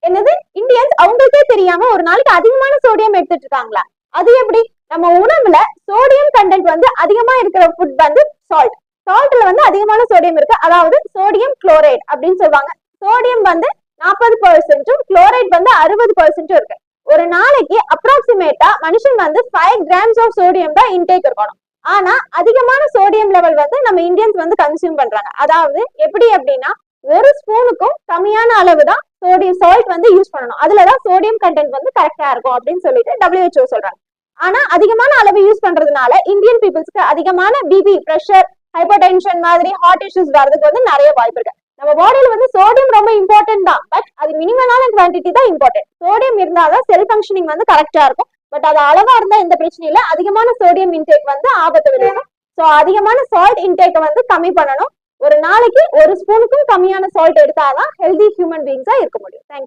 என்னது, இந்தியன்ஸ் அவங்களுக்கே தெரியாம ஒரு நாளைக்கு அதிகமான சோடியம் எடுத்துட்டு இருக்காங்களா? அது எப்படி? நம்ம உணவுல சோடியம் கண்டென்ட் வந்து அதிகமா இருக்கிற ஃபுட் வந்து சால்ட். சால்ட்ல வந்து அதிகமான சோடியம் இருக்கு, அதாவது சோடியம் குளோரைட் அப்படின்னு சொல்லுவாங்க. சோடியம் வந்து 40%, குளோரைட் வந்து 60% இருக்கு. ஒரு நாளைக்கு அப்ராக்சிமேட்டா மனுஷன் வந்து 5 கிராம்ஸ் ஆஃப் சோடியம் தான் இன்டேக் இருக்கணும். ஆனா அதிகமான சோடியம் லெவல் வந்து நம்ம இந்தியன்ஸ் வந்து கன்சியூம் பண்றாங்க. அதாவது எப்படி அப்படின்னா, ஒரு ஸ்பூனுக்கும் கம்மியான அளவு தான் சோடியம் சால்ட் வந்து யூஸ் பண்ணணும். அதுலதான் சோடியம் கண்டென்ட் வந்து கரெக்டா இருக்கும் அப்படின்னு சொல்லிட்டு WHO சொல்றாங்க. ஆனா அதிகமான அளவு யூஸ் பண்றதுனால இந்தியன் பீப்புள்ஸ்க்கு அதிகமான பிபி, பிரஷர், ஹைப்பர்டென்ஷன் மாதிரி ஹார்ட் இஷ்யூஸ் வர்றதுக்கு வந்து நிறைய வாய்ப்பு இருக்கு. நம்ம பாடியில வந்து சோடியம் ரொம்ப இம்பார்ட்டன்ட் தான், பட் அது மினிமலான குவான்டிட்டி தான் இம்பார்ட்டன்ட். சோடியம் இருந்தாதான் செல் ஃபங்க்ஷனிங் வந்து கரெக்டா இருக்கும். பட் அது அளவா இருந்தா எந்த பிரச்சனையும் இல்லை. அதிகமான சோடியம் இன்டேக் வந்து ஆபத்து விளைவிக்கும். ஸோ அதிகமான சால்ட் இன்டேக்கை வந்து கம்மி பண்ணணும். ஒரு நாளைக்கு ஒரு ஸ்பூனுக்கும் கம்மியான சால்ட் எடுத்தாதான் ஹெல்தி ஹியூமன் பீயிங்ஸா இருக்க முடியும். தேங்க்யூ.